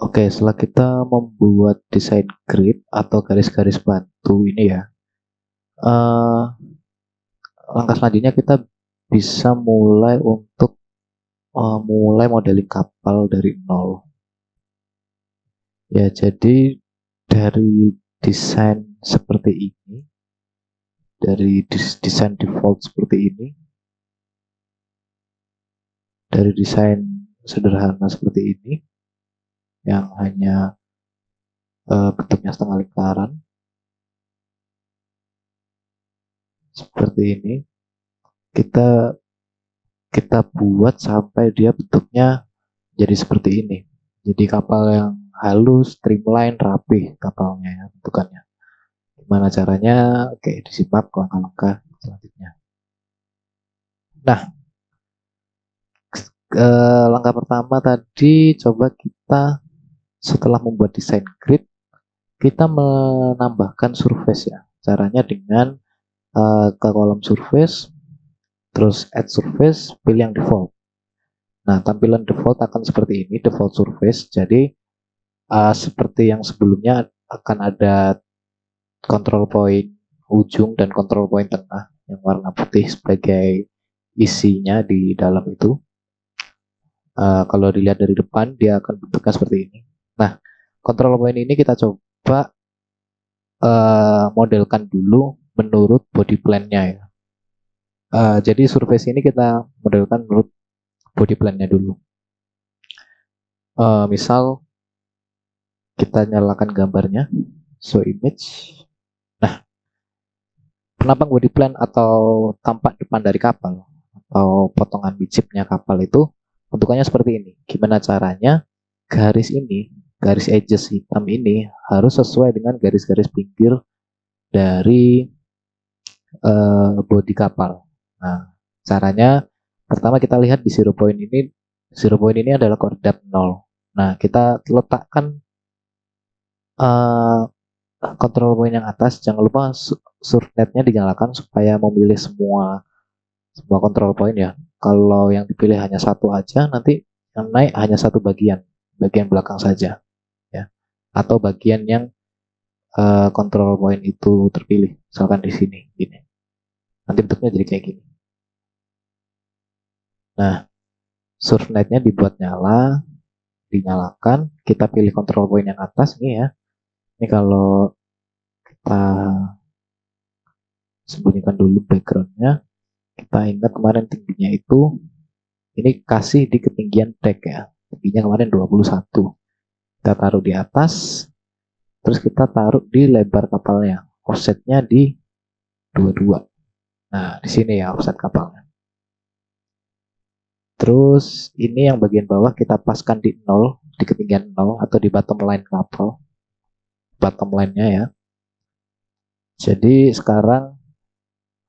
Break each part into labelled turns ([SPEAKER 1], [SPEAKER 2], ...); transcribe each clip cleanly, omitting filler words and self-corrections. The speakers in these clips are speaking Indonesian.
[SPEAKER 1] Oke, setelah kita membuat desain grid atau garis-garis bantu ini ya, eh, langkah selanjutnya kita bisa mulai untuk mulai modeling kapal dari nol. Ya, jadi dari desain seperti ini, dari desain default seperti ini, dari desain sederhana seperti ini, yang hanya bentuknya setengah lingkaran, seperti ini, kita kita buat sampai dia bentuknya jadi seperti ini. Jadi kapal yang halus, streamline, rapih kapalnya ya, bentukannya. Gimana caranya? Oke, disimak langkah-langkah selanjutnya. Nah, langkah pertama tadi coba kita setelah membuat desain grid, kita menambahkan surface ya. Caranya dengan ke kolom surface, terus add surface, pilih yang default. Nah, tampilan default akan seperti ini, default surface. Jadi seperti yang sebelumnya akan ada control point ujung dan control point tengah yang warna putih sebagai isinya di dalam itu. Kalau dilihat dari depan dia akan bentuknya seperti ini. Nah, control point ini kita coba modelkan dulu menurut body plan-nya ya. Jadi surface ini kita modelkan menurut body plan-nya dulu. Misal kita nyalakan gambarnya, show image. Nah, penampang body plan atau tampak depan dari kapal atau potongan bicipnya kapal itu bentukannya seperti ini. Gimana caranya? Garis ini, garis edges hitam ini harus sesuai dengan garis-garis pinggir dari bodi kapal. Nah, caranya pertama kita lihat di zero point ini. Zero point ini adalah koordinat 0. Nah, kita letakkan control point yang atas. Jangan lupa surfnetnya dinyalakan supaya memilih semua control point ya. Kalau yang dipilih hanya satu aja, nanti yang naik hanya satu bagian belakang saja ya. Atau bagian yang control point itu terpilih, misalkan di sini gini. Nanti bentuknya jadi kayak gini. Nah, surfnetnya dibuat nyala, dinyalakan, kita pilih control point yang atas nih ya. Ini kalau kita sembunyikan dulu backgroundnya, kita ingat kemarin tingginya itu, ini kasih di ketinggian deck ya. Tingginya kemarin 21. Kita taruh di atas, terus kita taruh di lebar kapalnya. Offsetnya di 22. Nah, di sini ya offset kapalnya. Terus ini yang bagian bawah kita paskan di 0, di ketinggian 0 atau di bottom line kapal. Bottom line-nya ya. Jadi sekarang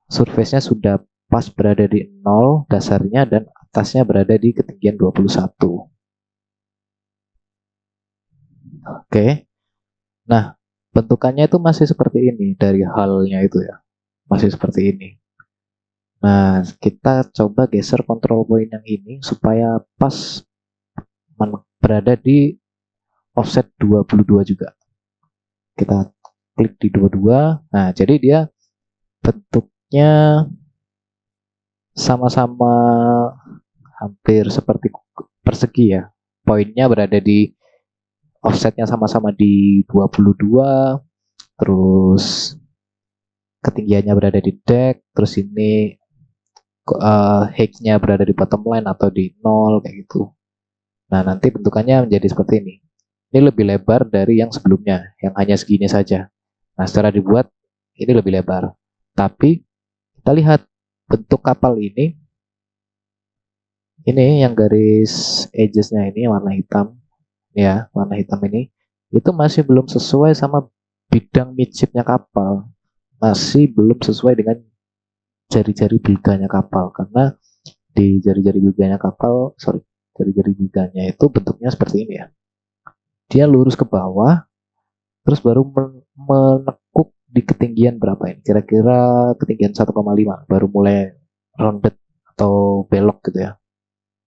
[SPEAKER 1] surface-nya sudah pas berada di 0 dasarnya dan atasnya berada di ketinggian 21. Oke. Nah, bentukannya itu masih seperti ini dari halnya itu ya. Masih seperti ini. Nah, kita coba geser control point yang ini supaya pas berada di offset 22 juga. Kita klik di 22. Nah, jadi dia bentuknya sama-sama hampir seperti persegi ya. Poinnya berada di offsetnya sama-sama di 22, terus ketinggiannya berada di deck, terus ini height-nya berada di bottom line atau di 0 kayak gitu. Nah, nanti bentukannya menjadi seperti ini. Ini lebih lebar dari yang sebelumnya, yang hanya segini saja. Nah, setelah dibuat, ini lebih lebar. Tapi, kita lihat bentuk kapal ini yang garis edges-nya ini warna hitam, ya, warna hitam ini, itu masih belum sesuai sama bidang midshipnya kapal. Masih belum sesuai dengan jari-jari bilganya kapal. Karena di jari-jari bilganya kapal, jari-jari bilganya itu bentuknya seperti ini ya. Dia lurus ke bawah, terus baru menekuk di ketinggian berapa ini? Kira-kira ketinggian 1,5 baru mulai rounded atau belok gitu ya.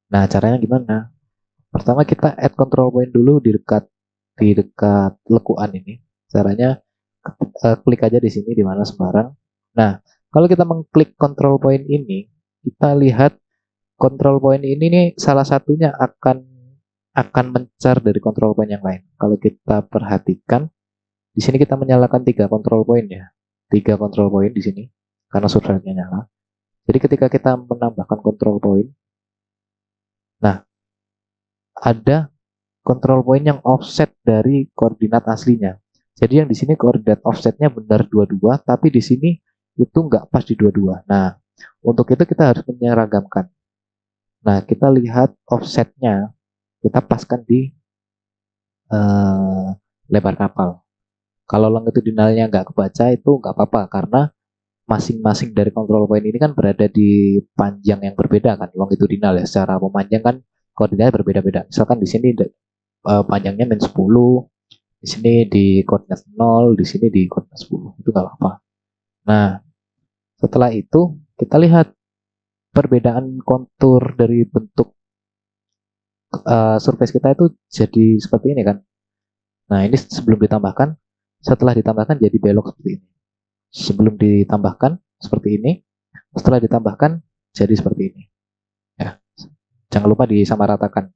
[SPEAKER 1] Nah, caranya gimana? Pertama kita add control point dulu di dekat di dekat lekuan ini. Caranya klik aja di sini di mana sembarang. Nah, kalau kita mengklik control point ini, kita lihat control point ini nih salah satunya akan mencar dari control point yang lain. Kalau kita perhatikan, di sini kita menyalakan 3 control point ya. 3 control point di sini karena surveinya nyala. Jadi ketika kita menambahkan control point, nah ada control point yang offset dari koordinat aslinya. Jadi yang di sini koordinat offsetnya benar 22, tapi di sini itu nggak pas di 22. Nah, untuk itu kita harus menyeragamkan. Nah, kita lihat offsetnya, kita paskan di lebar kapal. Kalau longitudinalnya nggak kebaca itu nggak apa-apa, karena masing-masing dari control point ini kan berada di panjang yang berbeda kan, longitudinal ya. Secara memanjang kan koordinatnya berbeda-beda. Misalkan di sini panjangnya min 10, di sini di koordinat 0, di sini di koordinat 10. Itu nggak apa-apa. Nah, setelah itu kita lihat perbedaan kontur dari bentuk surface kita itu jadi seperti ini kan. Nah, ini sebelum ditambahkan, setelah ditambahkan jadi belok seperti ini. Sebelum ditambahkan seperti ini, setelah ditambahkan jadi seperti ini. Ya, jangan lupa disamaratakan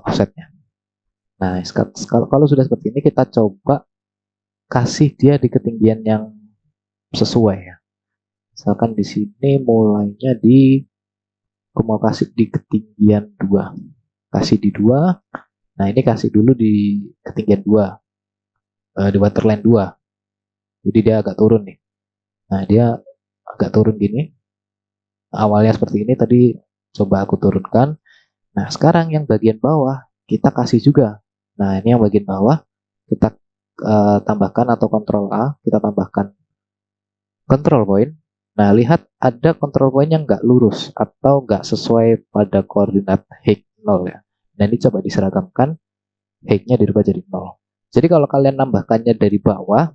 [SPEAKER 1] offsetnya. Nah, kalau sudah seperti ini kita coba kasih dia di ketinggian yang sesuai ya. Misalkan di sini mulainya aku mau kasih di ketinggian 2. Kasih di 2. Nah, ini kasih dulu di ketinggian 2. Di waterline 2. Jadi dia agak turun nih. Nah, dia agak turun gini. Awalnya seperti ini, tadi coba aku turunkan. Nah, sekarang yang bagian bawah kita kasih juga. Nah, ini yang bagian bawah kita tambahkan atau Ctrl A, kita tambahkan control point. Nah, lihat ada control point yang nggak lurus atau nggak sesuai pada koordinat height 0 ya. Nah, ini coba diseragamkan, height-nya dirubah jadi 0. Jadi kalau kalian nambahkannya dari bawah,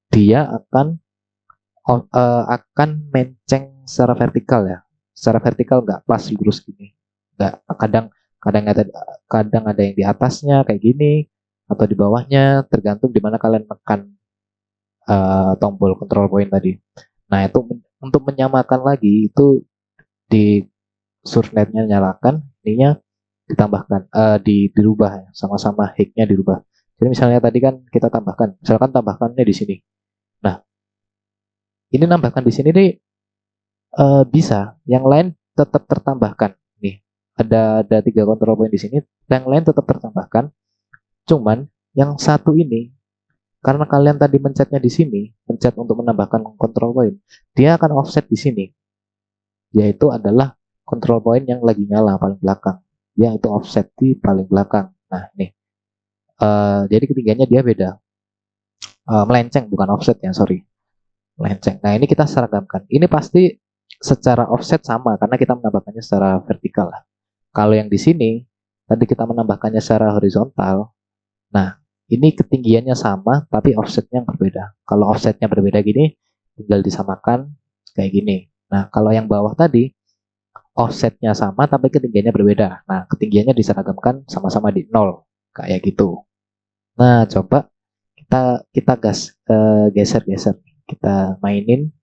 [SPEAKER 1] dia akan menceng secara vertikal ya. Secara vertikal nggak pas lurus gini. Nggak, kadang ada yang di atasnya kayak gini atau di bawahnya, tergantung di mana kalian tekan tombol control point tadi. Nah, itu untuk menyamakan lagi itu di surfnet-nya nyalakan, ininya ditambahkan, dirubah ya, sama-sama height-nya dirubah. Jadi misalnya tadi kan kita tambahkan, misalkan tambahkannya di sini. Nah, ini nambahkan di sini nih bisa, yang lain tetap tertambahkan. Nih, ada 3 control point di sini, yang lain tetap tertambahkan. Cuman yang satu ini, karena kalian tadi mencetnya di sini, mencet untuk menambahkan control point, dia akan offset di sini, yaitu adalah control point yang lagi nyala paling belakang. Dia itu offset di paling belakang. Nah, nih, jadi ketinggiannya dia beda, melenceng bukan offset ya, sorry, melenceng. Nah, ini kita seragamkan. Ini pasti secara offset sama karena kita menambahkannya secara vertikal lah. Kalau yang di sini tadi kita menambahkannya secara horizontal. Nah, ini ketinggiannya sama tapi offsetnya yang berbeda. Kalau offsetnya berbeda gini, tinggal disamakan kayak gini. Nah, kalau yang bawah tadi offsetnya sama tapi ketinggiannya berbeda. Nah, ketinggiannya diseragamkan sama-sama di 0 kayak gitu. Nah, coba kita geser-geser. Kita mainin.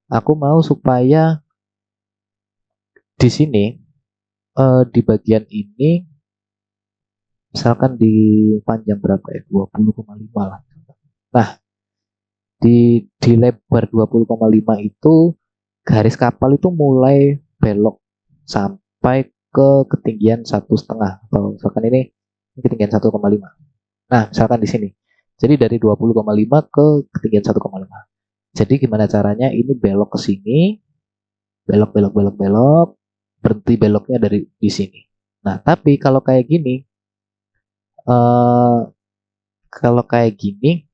[SPEAKER 1] Aku mau supaya di sini di bagian ini misalkan di panjang berapa ya, 20,5 lah. Nah, di lebar 20,5 itu garis kapal itu mulai belok sampai ke ketinggian 1,5, atau misalkan ini ketinggian 1,5. Nah, misalkan di sini. Jadi dari 20,5 ke ketinggian 1,5. Jadi gimana caranya ini belok ke sini, belok belok belok belok, berhenti beloknya dari di sini. Nah, tapi eh, kalau kayak gini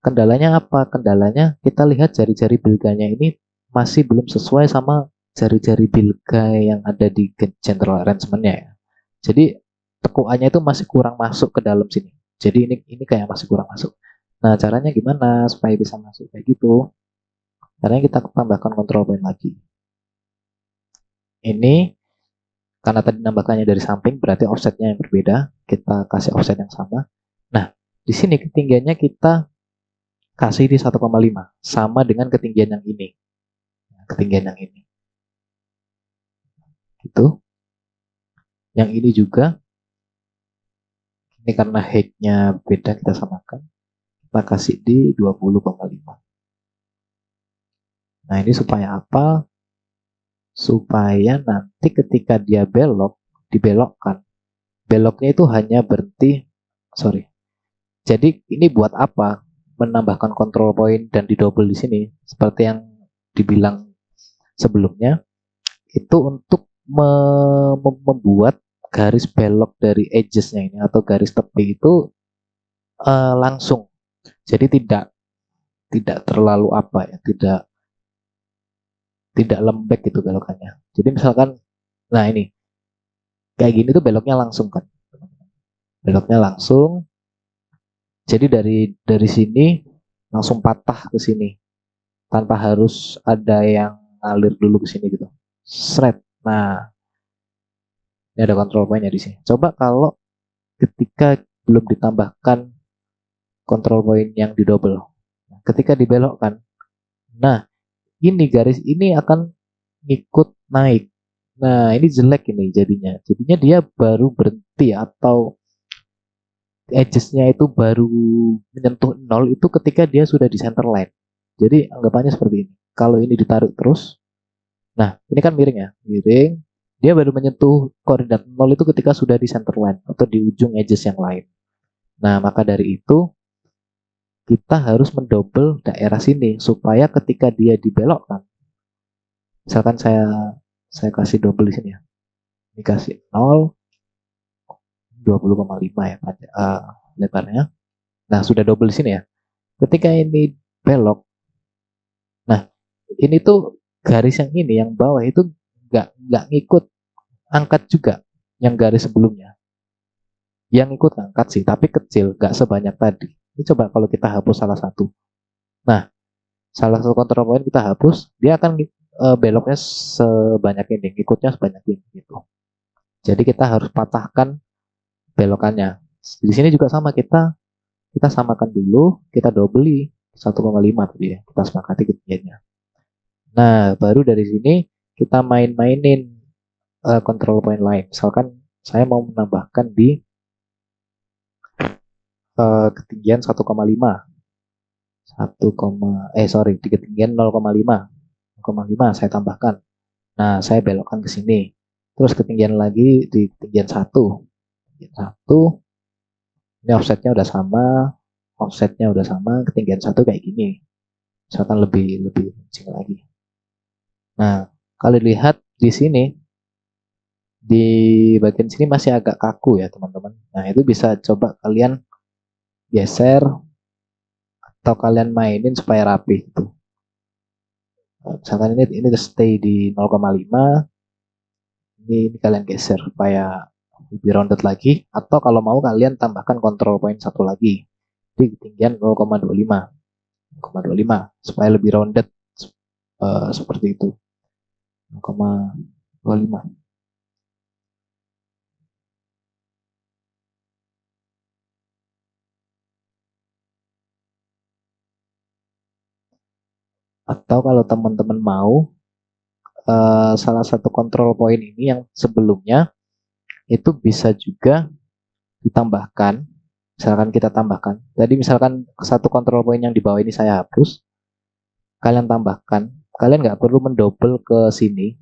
[SPEAKER 1] kendalanya apa? Kendalanya kita lihat jari-jari bilganya ini masih belum sesuai sama jari-jari bilga yang ada di general arrangement-nya ya. Jadi tekuannya itu masih kurang masuk ke dalam sini. Jadi ini kayak masih kurang masuk. Nah, caranya gimana supaya bisa masuk kayak gitu? Caranya kita tambahkan control point lagi. Ini karena tadi nambahkannya dari samping berarti offsetnya yang berbeda, kita kasih offset yang sama. Nah, di sini ketinggiannya kita kasih di 1,5 sama dengan ketinggian yang ini. Ketinggian yang ini. Gitu. Yang ini juga, ini karena height-nya beda kita samakan. Kita kasih di 20,5. Nah, ini supaya apa? Supaya nanti ketika dia belok, dibelokkan. Beloknya itu hanya berhenti, sorry. Jadi ini buat apa? Menambahkan control point dan didouble di sini. Seperti yang dibilang sebelumnya, itu untuk membuat garis belok dari edges-nya ini atau garis tepi itu langsung. Jadi tidak terlalu apa ya, tidak lembek gitu belokannya. Jadi misalkan, nah ini kayak gini tuh beloknya langsung kan, beloknya langsung. Jadi dari sini langsung patah ke sini tanpa harus ada yang ngalir dulu ke sini gitu. Shred. Nah, ini ada control point-nya di sini. Coba kalau ketika belum ditambahkan control point yang di double, ketika dibelokkan, nah ini garis ini akan ikut naik. Nah, ini jelek ini jadinya. Jadinya dia baru berhenti atau edges-nya itu baru menyentuh nol itu ketika dia sudah di center line. Jadi anggapannya seperti ini. Kalau ini ditarik terus, nah ini kan miring ya, miring. Dia baru menyentuh koordinat nol itu ketika sudah di center line atau di ujung edges yang lain. Nah, maka dari itu kita harus mendouble daerah sini supaya ketika dia dibelokkan, misalkan saya kasih double di sini ya, ini kasih 0, 20,5 ya lebarnya. Nah, sudah double di sini ya. Ketika ini belok, nah ini tuh garis yang ini yang bawah itu nggak ngikut angkat juga yang garis sebelumnya. Yang ikut angkat sih, tapi kecil, nggak sebanyak tadi. Ini coba kalau kita hapus salah satu. Nah, salah satu control point kita hapus, dia akan beloknya sebanyak ini, ikutnya sebanyak ini gitu. Jadi kita harus patahkan belokannya. Di sini juga sama, kita samakan dulu, kita double 1,5 tadi ya, kita sepakati ketinggiannya. Nah, baru dari sini kita main-mainin control point lain. Misalkan saya mau menambahkan di ketinggian 1,5. Di ketinggian 0,5. 0,5 saya tambahkan. Nah, saya belokkan ke sini. Terus ketinggian lagi di ketinggian 1. Ketinggian 1. Ini offsetnya udah sama, ketinggian 1 kayak gini. Misalkan lebih kecil lagi. Nah, kalau dilihat di sini, di bagian sini masih agak kaku ya teman-teman. Nah, itu bisa coba kalian geser atau kalian mainin supaya rapi gitu. Misalkan ini stay di 0,5, ini kalian geser supaya lebih rounded lagi, atau kalau mau kalian tambahkan control point satu lagi di ketinggian 0,25 supaya lebih rounded seperti itu. 0,25. Atau kalau teman-teman mau salah satu control point ini yang sebelumnya itu bisa juga ditambahkan. Misalkan kita tambahkan. Jadi misalkan satu control point yang di bawah ini saya hapus, kalian tambahkan. Kalian nggak perlu mendouble ke sini.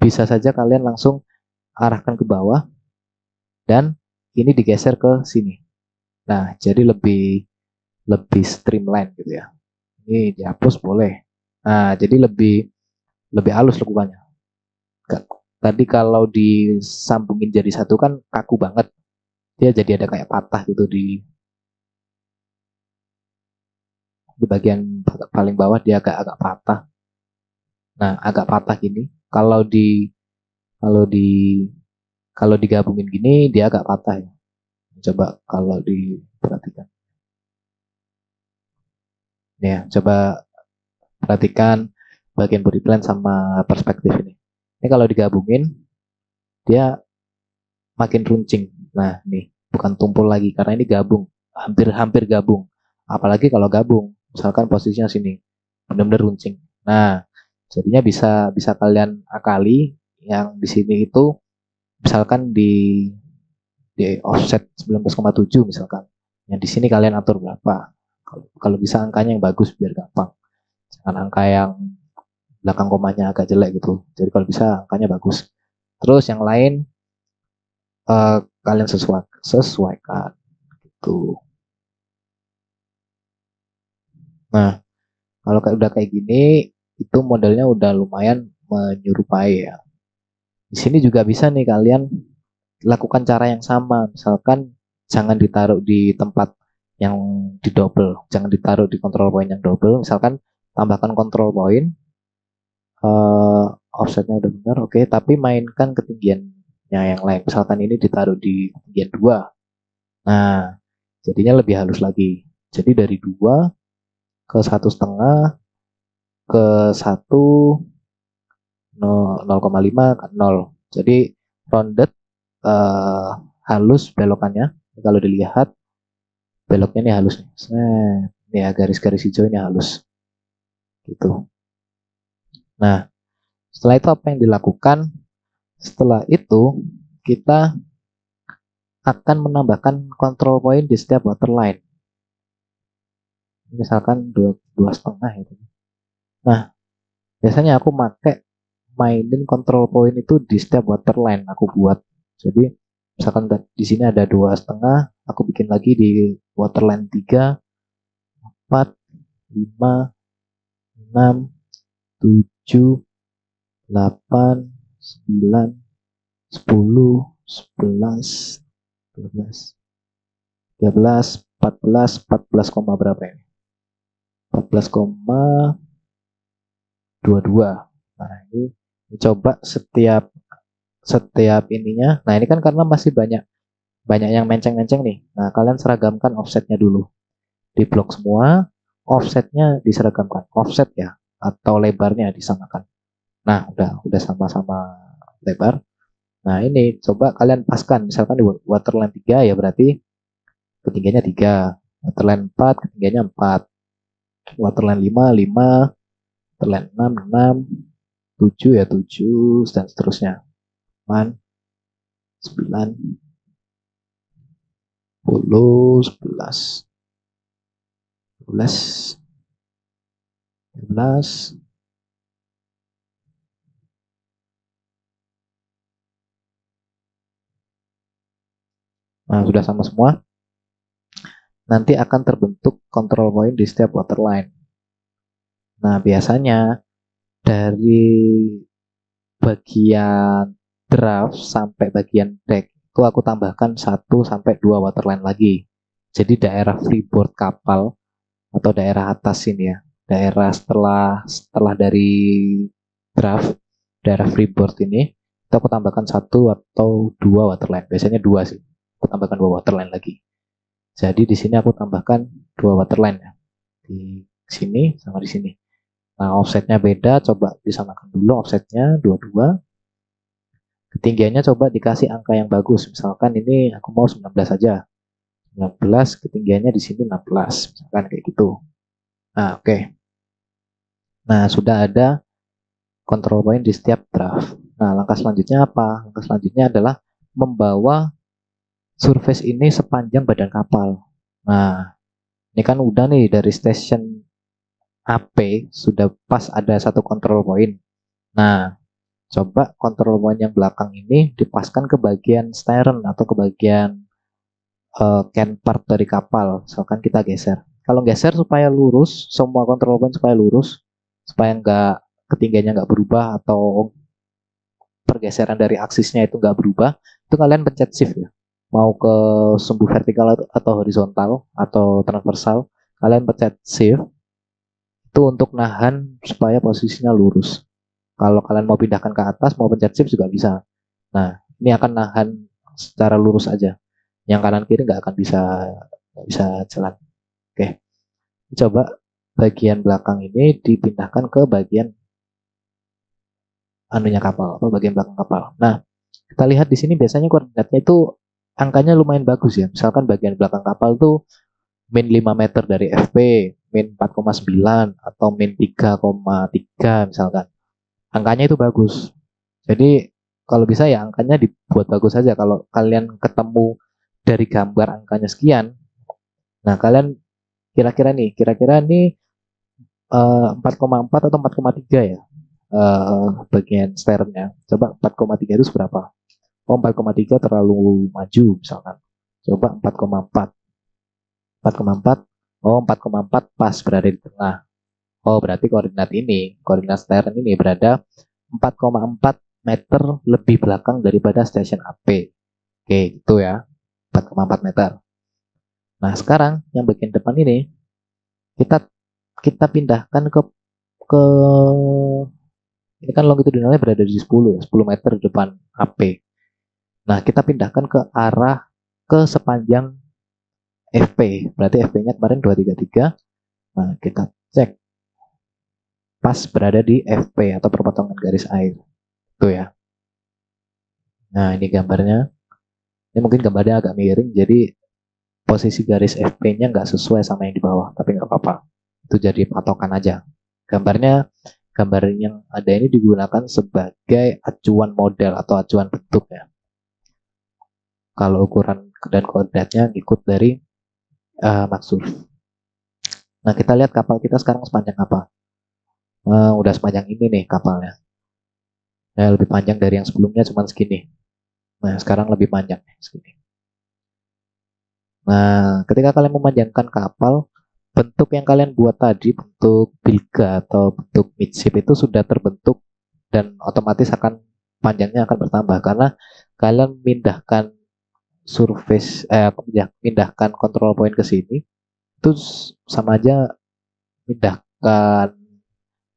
[SPEAKER 1] Bisa saja kalian langsung arahkan ke bawah dan ini digeser ke sini. Nah, jadi lebih streamline gitu ya. Ini dihapus boleh. Nah, jadi lebih halus lekukannya. Tadi kalau disambungin jadi satu kan kaku banget. Dia jadi ada kayak patah gitu di bagian paling bawah dia agak patah. Nah, agak patah gini. Kalau di kalau digabungin gini dia agak patah ya. Coba kalau diperhatikan. Ya, coba perhatikan bagian body plan sama perspektif ini. Ini kalau digabungin dia makin runcing. Nah, nih bukan tumpul lagi karena ini gabung, hampir-hampir gabung. Apalagi kalau gabung, misalkan posisinya sini, benar-benar runcing. Nah, jadinya bisa bisa kalian akali yang di sini itu misalkan di offset 19,7 misalkan. Yang di sini kalian atur berapa. Kalau bisa angkanya yang bagus biar gampang. Jangan angka yang belakang komanya agak jelek gitu. Jadi kalau bisa angkanya bagus. Terus yang lain kalian sesuaikan gitu. Nah, kalau udah kayak gini, itu modelnya udah lumayan menyerupai ya. Di sini juga bisa nih kalian lakukan cara yang sama. Misalkan jangan ditaruh di tempat yang di double, jangan ditaruh di control point yang double. Misalkan tambahkan control point, offsetnya udah benar, oke. Tapi mainkan ketinggiannya yang lain. Misalkan ini ditaruh di ketinggian 2. Nah, jadinya lebih halus lagi. Jadi dari 2 ke 1,5 ke 1 0,5 ke 0. Jadi rounded halus belokannya. Kalau dilihat beloknya ini halus nih. Ini ya garis-garis hijau ini halus. Gitu. Nah, setelah itu apa yang dilakukan? Setelah itu kita akan menambahkan control point di setiap waterline. Misalkan 2,5 itu. Nah, biasanya aku pakai mainin control point itu di setiap waterline aku buat. Jadi misalkan di sini ada 2,5, aku bikin lagi di waterline 3, 4, 5, 6, 7, 8, 9, 10, 11, 12, 13, 14, 14, berapa ini? 14,22. Nah, ini coba setiap ininya. Nah, ini kan karena masih banyak yang menceng-menceng nih. Nah, kalian seragamkan offsetnya dulu. Di blok semua, offsetnya diseragamkan. Offset ya, atau lebarnya disamakan. Nah, udah sama-sama lebar. Nah, ini coba kalian paskan. Misalkan di waterline 3 ya berarti ketinggiannya 3. Waterline 4 ketinggiannya 4. Waterline 5, 5. Waterline 6, 6. 7 ya 7 dan seterusnya. 8, 9, 10, 11, 12, 13. Nah, sudah sama semua. Nanti akan terbentuk control point di setiap waterline. Nah, biasanya dari bagian draft sampai bagian deck itu aku tambahkan 1 sampai 2 waterline lagi. Jadi daerah freeboard kapal atau daerah atas ini ya. Daerah setelah dari draft, daerah freeboard ini itu aku tambahkan 1 atau 2 waterline. Biasanya 2 sih. Aku tambahkan 2 waterline lagi. Jadi di sini aku tambahkan 2 waterline ya. Di sini sama di sini. Nah, offsetnya beda, coba disamakan dulu offsetnya 22. Ketinggiannya coba dikasih angka yang bagus. Misalkan ini aku mau 19 saja. 19 ketinggiannya di sini 16. Misalkan kayak gitu. Nah, oke. Nah, sudah ada control point di setiap draft. Nah, langkah selanjutnya apa? Langkah selanjutnya adalah membawa surface ini sepanjang badan kapal. Nah, ini kan udah nih dari station AP sudah pas ada satu control point. Nah, coba control point yang belakang ini dipaskan ke bagian stern atau ke bagian can part dari kapal. Misalkan kita geser. Kalau geser supaya lurus, semua control point supaya lurus, supaya nggak ketinggiannya nggak berubah atau pergeseran dari aksisnya itu nggak berubah, itu kalian pencet shift ya. Mau ke sumbu vertikal atau horizontal atau transversal, kalian pencet shift itu untuk nahan supaya posisinya lurus. Kalau kalian mau pindahkan ke atas, mau pencet shift juga bisa. Nah, ini akan nahan secara lurus aja. Yang kanan kiri nggak akan bisa jalan. Oke, coba bagian belakang ini dipindahkan ke bagian anunya kapal atau bagian belakang kapal. Nah, Kita lihat di sini biasanya koordinatnya itu angkanya lumayan bagus ya. Misalkan bagian belakang kapal tuh min 5 meter dari FP, min 4,9 atau min 3,3 misalkan. Angkanya itu bagus. Jadi kalau bisa ya angkanya dibuat bagus saja. Kalau kalian ketemu dari gambar angkanya sekian, nah kalian kira-kira nih 4,4 atau 4,3 ya bagian sternnya. Coba 4,3 itu seberapa? Oh 4,3 terlalu maju misalkan. Coba 4,4. 4,4. Oh 4,4 pas berada di tengah. Oh berarti koordinat stern ini berada 4,4 meter lebih belakang daripada stasiun AP. Oke, itu ya. 4,4 meter. Nah, sekarang yang bagian depan ini kita kita pindahkan ke ini kan longitudinalnya berada di 10 ya, 10 meter di depan AP. Nah, kita pindahkan ke arah ke sepanjang FP. Berarti FP-nya kemarin 233. Nah, kita cek pas berada di FP atau perpotongan garis air. Itu ya. Nah, ini gambarnya. Ini mungkin gambarnya agak miring, jadi posisi garis FP-nya nggak sesuai sama yang di bawah, tapi nggak apa-apa. Itu jadi patokan aja. Gambar yang ada ini digunakan sebagai acuan model atau acuan bentuk ya. Kalau ukuran dan koordinatnya ngikut dari maksud. Nah, kita lihat kapal kita sekarang sepanjang apa. Udah sepanjang ini nih kapalnya. Nah, lebih panjang dari yang sebelumnya cuma segini. Nah, sekarang lebih panjang segini. Nah, ketika kalian memanjangkan kapal, bentuk yang kalian buat tadi, bentuk bilga atau bentuk midship itu sudah terbentuk dan otomatis akan panjangnya akan bertambah karena kalian mindahkan surface mindahkan control point ke sini itu sama aja mindahkan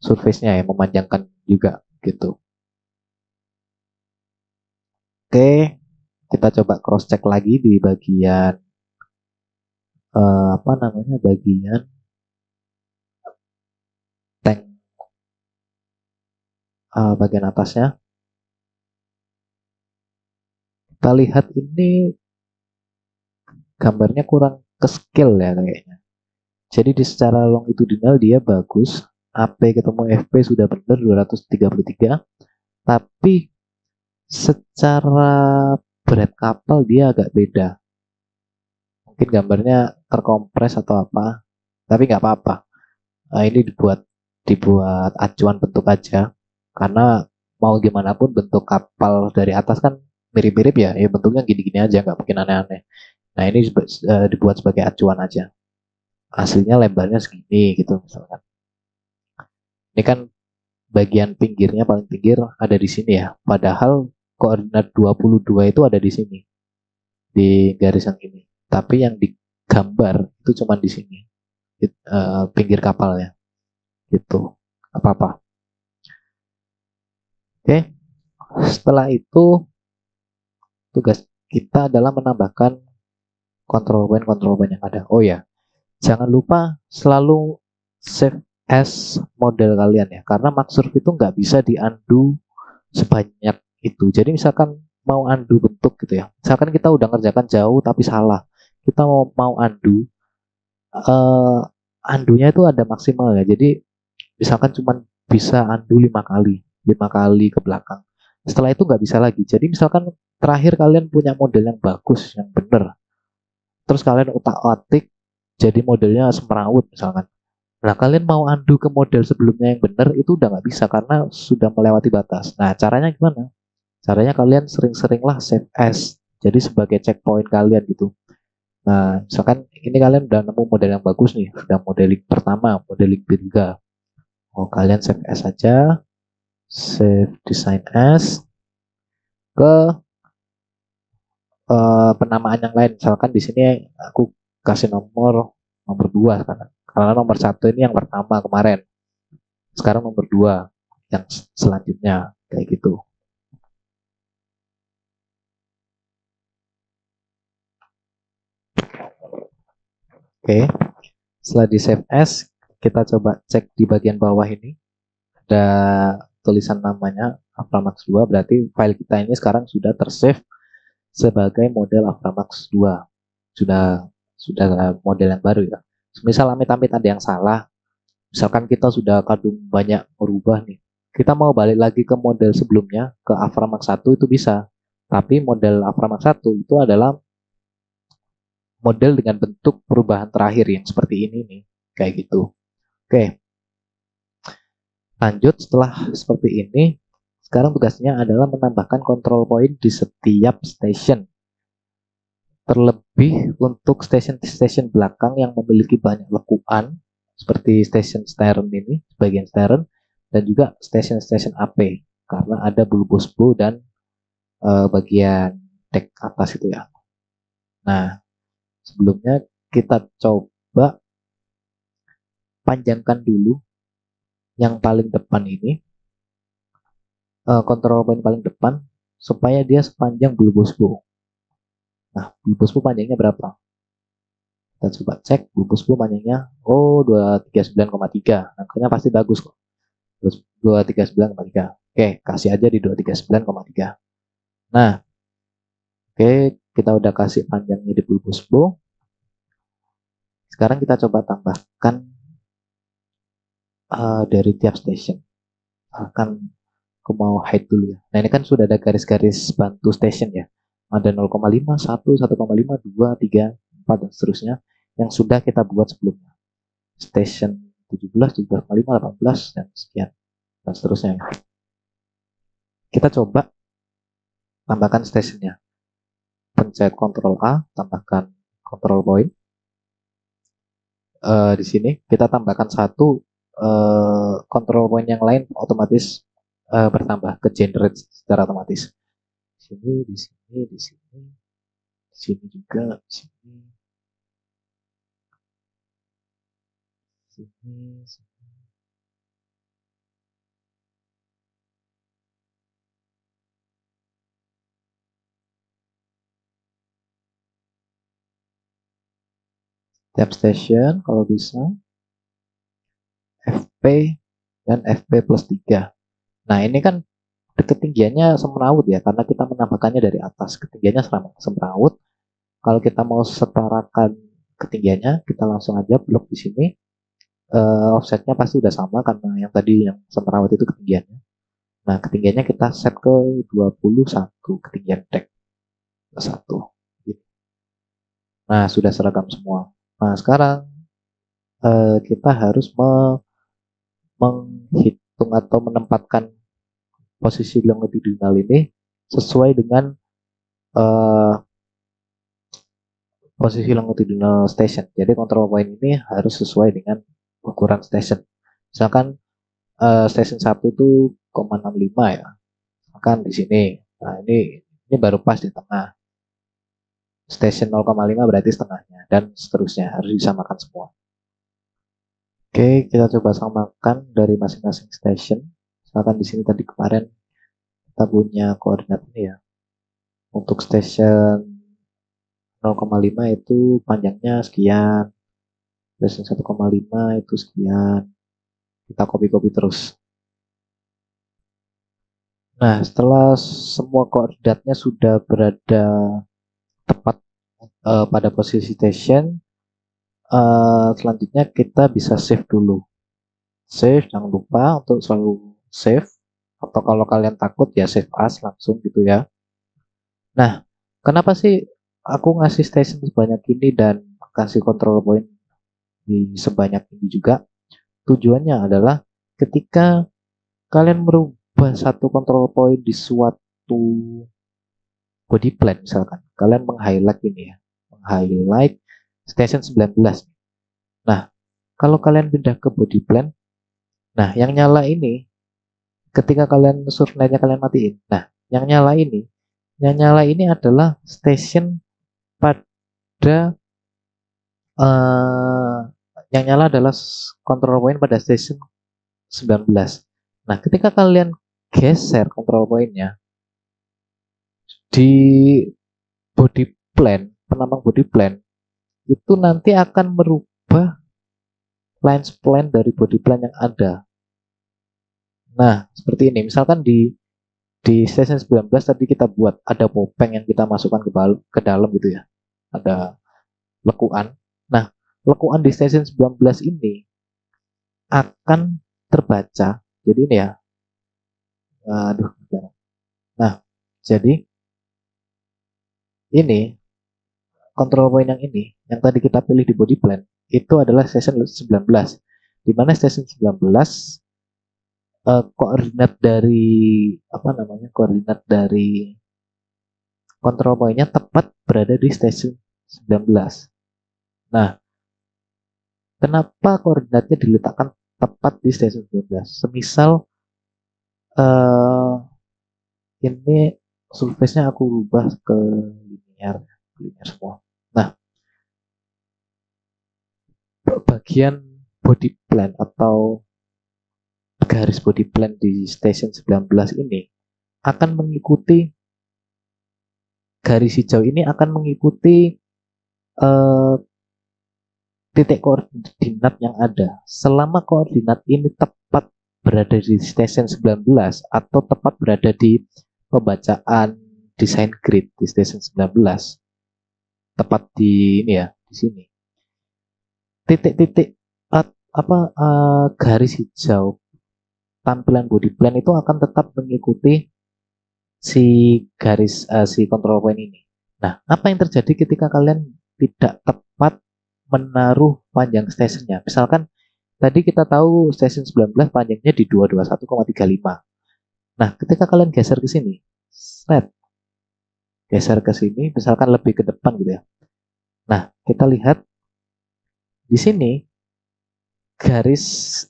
[SPEAKER 1] surface-nya ya, memanjangkan juga gitu. Oke, kita coba cross check lagi di bagian bagian tank bagian atasnya. Kita lihat ini gambarnya kurang ke scale ya kayaknya. Jadi di secara longitudinal dia bagus, AP ketemu FP sudah benar 233, tapi secara berat kapal dia agak beda. Mungkin gambarnya terkompres atau apa, tapi nggak apa-apa. Nah, ini dibuat acuan bentuk aja, karena mau gimana pun bentuk kapal dari atas kan mirip-mirip ya, ya bentuknya gini-gini aja, nggak mungkin aneh-aneh. Nah ini dibuat sebagai acuan aja. Aslinya lebarnya segini gitu misalkan. Ini kan bagian pinggirnya paling pinggir ada di sini ya. Padahal koordinat 22 itu ada di sini. Di garis yang ini. Tapi yang digambar itu cuma di sini. Pinggir kapalnya. Gitu. Apa-apa. Oke. Setelah itu tugas kita adalah menambahkan control point yang ada. Oh ya, jangan lupa selalu save as model kalian ya, karena Maxsurf itu nggak bisa di undo sebanyak itu. Jadi misalkan mau undo bentuk gitu ya, misalkan kita udah ngerjakan jauh tapi salah, kita mau undo, undo-nya itu ada maksimal ya. Jadi misalkan cuma bisa undo 5 kali ke belakang. Setelah itu nggak bisa lagi. Jadi misalkan terakhir kalian punya model yang bagus, yang benar, terus kalian utak-atik jadi modelnya semrawut misalkan. Nah, kalian mau undo ke model sebelumnya yang benar itu udah nggak bisa karena sudah melewati batas. Nah, caranya gimana? Caranya kalian sering-seringlah save as. Jadi sebagai checkpoint kalian gitu. Nah, misalkan ini kalian udah nemu model yang bagus nih, sudah modeling pertama, modeling ketiga. Oh, kalian save as saja, save design as ke penamaan yang lain. Misalkan di sini aku kasih nomor 2 karena nomor 1 ini yang pertama kemarin. Sekarang nomor 2 yang selanjutnya kayak gitu. Oke. Setelah di save as, kita coba cek di bagian bawah ini ada tulisan namanya Aframax 2, berarti file kita ini sekarang sudah tersave sebagai model Aframax 2. Sudah model yang baru ya. Misal amit-amit ada yang salah, misalkan kita sudah kadung banyak merubah nih, kita mau balik lagi ke model sebelumnya, ke Aframax 1 itu bisa. Tapi model Aframax 1 itu adalah model dengan bentuk perubahan terakhir yang seperti ini nih, kayak gitu. Oke, lanjut setelah seperti ini, sekarang tugasnya adalah menambahkan control point di setiap station. Terlebih untuk station-station belakang yang memiliki banyak lekuan, seperti station stern ini, bagian stern, dan juga station-station AP, karena ada bulbosbo dan bagian deck atas itu ya. Nah, sebelumnya kita coba panjangkan dulu yang paling depan ini, control point paling depan, supaya dia sepanjang bulbosbo. Nah, bulbosbo panjangnya berapa? Kita coba cek bulbosbo panjangnya, 239,3. Angkanya pasti bagus kok. 239,3. Oke, kasih aja di 239,3. Nah, oke, kita udah kasih panjangnya di bulbosbo. Sekarang kita coba tambahkan dari tiap station. Akan aku mau hide dulu ya. Nah, ini kan sudah ada garis-garis bantu station ya. Ada 0,5, 1, 1,5, 2, 3, 4, dan seterusnya yang sudah kita buat sebelumnya. Station 17, 17,5, 18, dan sekian. Dan seterusnya. Kita coba tambahkan stationnya. Pencet Ctrl A, tambahkan control point. Di sini kita tambahkan satu, control point yang lain otomatis bertambah ke generate secara otomatis. Di sini, di sini, di sini, di sini juga, di sini, sini, sini. Tiap station kalau bisa FP dan FP plus 3. Nah, ini kan ketinggiannya semrawut ya, karena kita menambahkannya dari atas. Ketinggiannya semrawut. Kalau kita mau setarakan ketinggiannya, kita langsung aja blok di sini. Offsetnya pasti udah sama karena yang tadi yang semrawut itu ketinggiannya. Nah, ketinggiannya kita set ke 21, ketinggian deck 1. Nah, sudah seragam semua. Nah, sekarang kita harus menghitung atau menempatkan posisi longitudinal ini sesuai dengan posisi longitudinal station. Jadi control point ini harus sesuai dengan ukuran station. Misalkan station 1 itu 0,65 ya. Misalkan di sini. Nah, ini baru pas di tengah. Station 0,5 berarti setengahnya dan seterusnya, harus disamakan semua. Oke, kita coba samakan dari masing-masing station. Misalkan di sini tadi kemarin kita punya koordinat ini ya. Untuk station 0,5 itu panjangnya sekian. Station 1,5 itu sekian. Kita copy-copy terus. Nah, setelah semua koordinatnya sudah berada tepat pada posisi station, selanjutnya kita bisa save dulu. Save, jangan lupa untuk selalu save. Atau kalau kalian takut ya save as langsung gitu ya. Nah, kenapa sih aku ngasih station sebanyak ini dan kasih control point di sebanyak ini juga? Tujuannya adalah ketika kalian merubah satu control point di suatu body plan, misalkan kalian meng-highlight ini ya, meng-highlight station 19. Nah, kalau kalian pindah ke body plan, nah yang nyala ini ketika kalian surfline-nya kalian matiin. Nah, yang nyala ini adalah station pada yang nyala adalah control point pada station 19. Nah, ketika kalian geser control point-nya di body plan, penambang body plan, itu nanti akan merubah line spline dari body plan yang ada. Nah, seperti ini. Misalkan di di station 19 tadi kita buat ada popeng yang kita masukkan ke dalam gitu ya. Ada lekuan. Nah, lekuan di station 19 ini akan terbaca. Jadi ini ya. Aduh. Nah, jadi ini control point yang ini, yang tadi kita pilih di body plan, itu adalah station 19. Di mana station 19 koordinat dari koordinat dari control point-nya tepat berada di station 19. Nah, kenapa koordinatnya diletakkan tepat di station 19? Semisal ini surface-nya aku rubah ke linear semua. Nah, bagian body plan atau garis body plan di station 19 ini akan mengikuti garis hijau ini akan mengikuti titik koordinat yang ada. Selama koordinat ini tepat berada di station 19 atau tepat berada di pembacaan design grid di station 19, tepat di ini ya, di sini. Titik-titik garis hijau tampilan body plan itu akan tetap mengikuti si garis si control point ini. Nah, apa yang terjadi ketika kalian tidak tepat menaruh panjang stationnya? Misalkan tadi kita tahu station 19 panjangnya di 221,35. Nah, ketika kalian geser ke sini, geser ke sini, misalkan lebih ke depan gitu ya. Nah, kita lihat di sini garis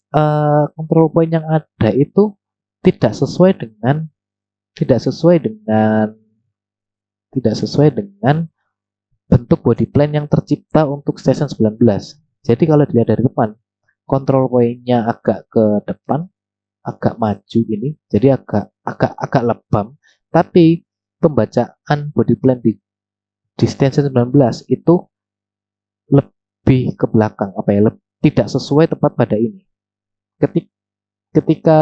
[SPEAKER 1] control point yang ada itu tidak sesuai dengan bentuk body plan yang tercipta untuk station 19. Jadi kalau dilihat dari depan, control point-nya agak ke depan, agak maju ini, jadi agak lebam, tapi pembacaan body plan di station 19 itu lebih ke belakang, tidak sesuai tepat pada ini. Ketika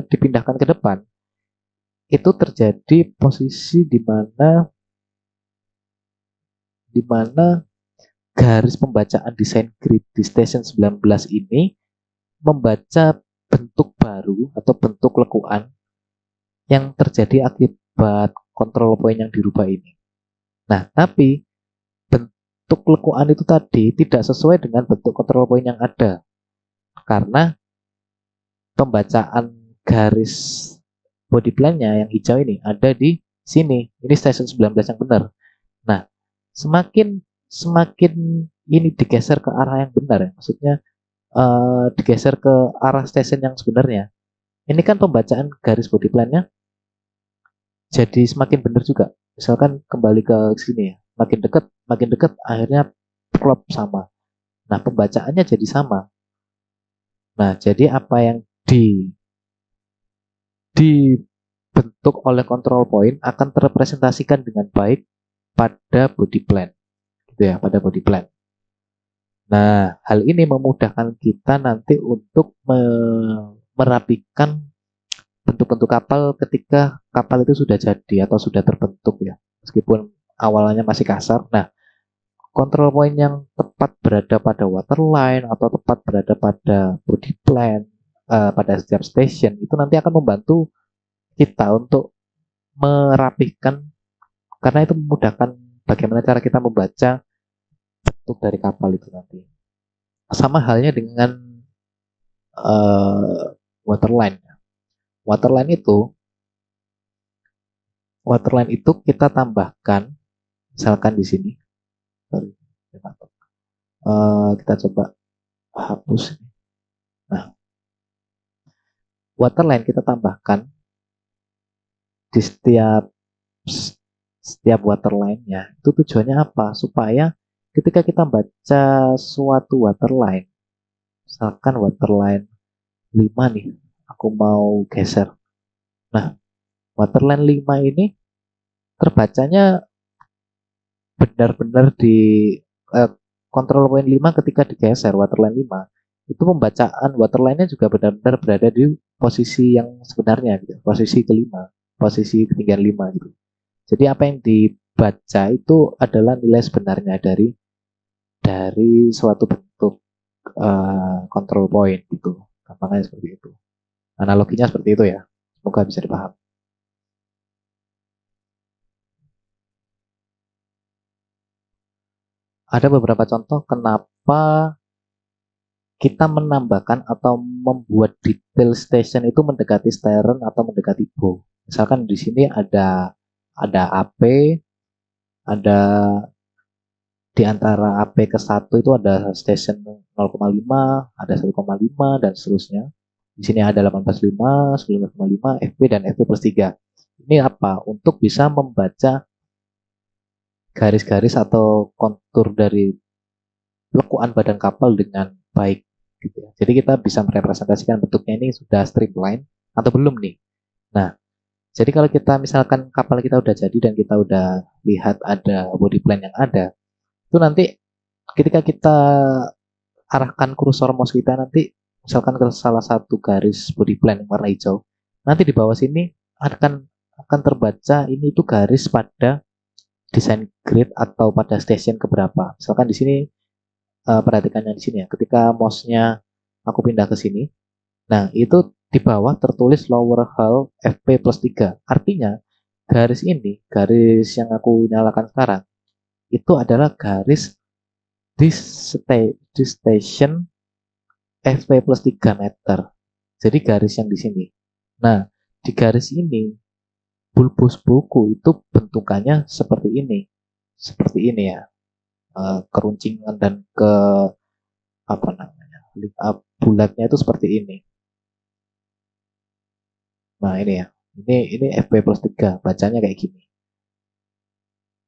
[SPEAKER 1] dipindahkan ke depan, itu terjadi posisi di mana garis pembacaan desain grid di station 19 ini membaca bentuk baru atau bentuk lekuan yang terjadi akibat control point yang dirubah ini. Nah, tapi bentuk lekuan itu tadi tidak sesuai dengan bentuk control point yang ada karena pembacaan garis body plan-nya yang hijau ini ada di sini. Ini station 19 yang benar. Nah, semakin ini digeser ke arah yang benar ya, maksudnya digeser ke arah station yang sebenarnya. Ini kan pembacaan garis body plan-nya jadi semakin benar juga. Misalkan kembali ke sini ya, makin dekat akhirnya klop sama. Nah, pembacaannya jadi sama. Nah, jadi apa yang dibentuk oleh control point akan terrepresentasikan dengan baik pada body plan. Gitu ya, pada body plan. Nah, hal ini memudahkan kita nanti untuk merapikan bentuk-bentuk kapal ketika kapal itu sudah jadi atau sudah terbentuk ya. Meskipun awalnya masih kasar. Nah, control point yang tepat berada pada waterline atau tepat berada pada body plan pada setiap station itu nanti akan membantu kita untuk merapikan, karena itu memudahkan bagaimana cara kita membaca bentuk dari kapal itu nanti. Sama halnya dengan waterline. Waterline itu kita tambahkan, misalkan di sini. Kita coba hapus. Nah, waterline kita tambahkan di setiap waterline-nya. Itu tujuannya apa? Supaya ketika kita baca suatu waterline, misalkan waterline 5 nih, aku mau geser. Nah, waterline 5 ini terbacanya benar-benar di control point 5 ketika digeser waterline 5. Itu pembacaan waterline-nya juga benar-benar berada di posisi yang sebenarnya, gitu, posisi kelima. posisi ketinggian 5 gitu. Jadi apa yang dibaca itu adalah nilai sebenarnya dari suatu bentuk control point gitu. Gampangnya seperti itu. Analoginya seperti itu ya. Semoga bisa dipahami. Ada beberapa contoh kenapa kita menambahkan atau membuat detail station itu mendekati stern atau mendekati bow. Misalkan di sini ada AP, ada di antara AP ke 1 itu ada station 0,5, ada 1,5 dan seterusnya. Di sini ada 18,5, 19,5, FP dan FP plus 3. Ini apa? Untuk bisa membaca garis-garis atau kontur dari lekuan badan kapal dengan baik gitu ya. Jadi kita bisa merepresentasikan bentuknya ini sudah streamline atau belum nih. Nah, jadi kalau kita misalkan kapal kita udah jadi dan kita udah lihat ada body plan yang ada, itu nanti ketika kita arahkan kursor mouse kita nanti misalkan ke salah satu garis body plan yang warna hijau, nanti di bawah sini akan terbaca ini itu garis pada desain grid atau pada station keberapa. Misalkan di sini perhatikan yang di sini ya. Ketika mouse-nya aku pindah ke sini, nah itu di bawah tertulis lower hull FP plus 3. Artinya garis ini, garis yang aku nyalakan sekarang, itu adalah garis di station FP plus 3 meter. Jadi garis yang di sini. Nah, di garis ini bulbus buku itu bentukannya seperti ini. Seperti ini ya. Keruncingan dan ke apa namanya? Bulatnya itu seperti ini. Nah, ini ya. Ini FP plus 3, bacanya kayak gini.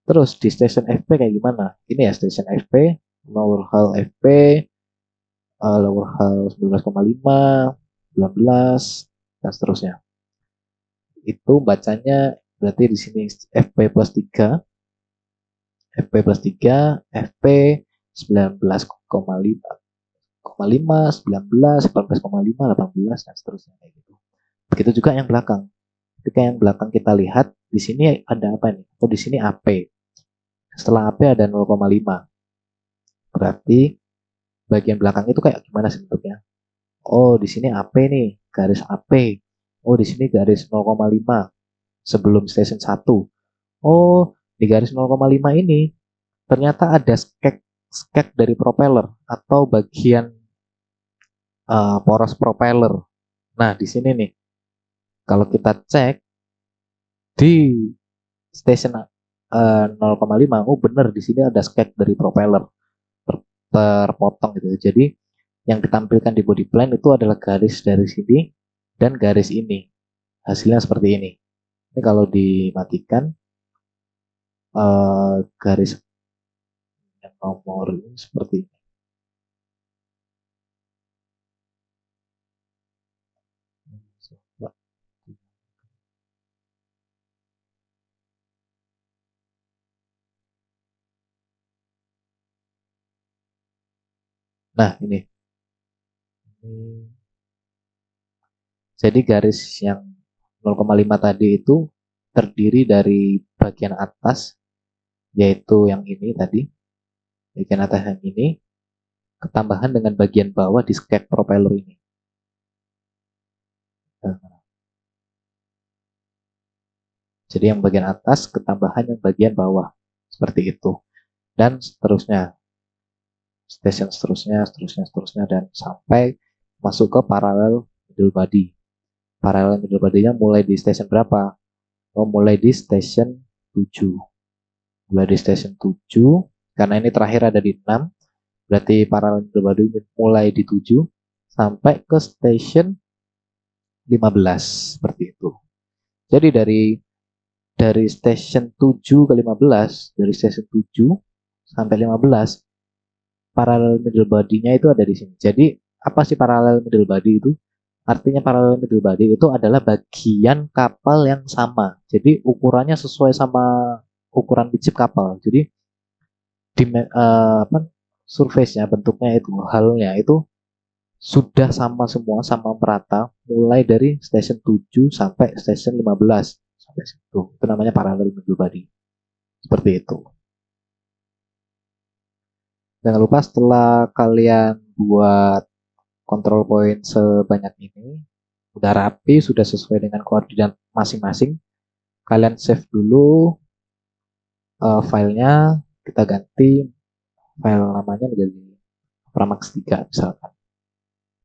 [SPEAKER 1] Terus di station FP kayak gimana? Ini ya station FP, lower hull FP, lower hull 19,5, 19, dan seterusnya. Itu bacanya berarti di sini FP plus 3, FP plus 3, FP 19,5, 19, 18,5, 18, dan seterusnya kayak gitu. Begitu juga yang belakang. Ketika yang belakang kita lihat, di sini ada apa nih? Oh, di sini AP. Setelah AP ada 0,5. Berarti bagian belakang itu kayak gimana sih bentuknya? Oh, di sini AP nih, garis AP. Oh, di sini garis 0,5 sebelum station 1. Oh, di garis 0,5 ini ternyata ada skek dari propeller atau bagian poros propeller. Nah, di sini nih, kalau kita cek di station 0,5, oh benar di sini ada skek dari propeller terpotong gitu. Jadi yang ditampilkan di body plan itu adalah garis dari sini dan garis ini. Hasilnya seperti ini. Ini kalau dimatikan garis yang nomor ini seperti ini. Nah, ini. Jadi garis yang 0,5 tadi itu terdiri dari bagian atas, yaitu yang ini tadi, bagian atas yang ini, ketambahan dengan bagian bawah di skek propeller ini. Jadi yang bagian atas ketambahan yang bagian bawah, seperti itu. Dan seterusnya, station seterusnya, dan sampai masuk ke parallel middle body. Parallel middle body-nya mulai di station berapa? Oh, mulai di station 7. Mulai di station 7, karena ini terakhir ada di 6, berarti parallel middle body mulai di 7 sampai ke station 15, seperti itu. Jadi dari station 7 ke 15, dari station 7 sampai 15, parallel middle body-nya itu ada di sini. Jadi apa sih parallel middle body itu? Artinya parallel middle body itu adalah bagian kapal yang sama. Jadi ukurannya sesuai sama ukuran bicep kapal. Jadi di surface-nya, bentuknya itu, halnya itu sudah sama semua, sama merata, mulai dari station 7 sampai station 15. sampai situ. Itu namanya parallel middle body. Seperti itu. Jangan lupa setelah kalian buat control point sebanyak ini, udah rapi, sudah sesuai dengan koordinat masing-masing, kalian save dulu filenya, kita ganti file namanya menjadi Pramax 3 misalkan.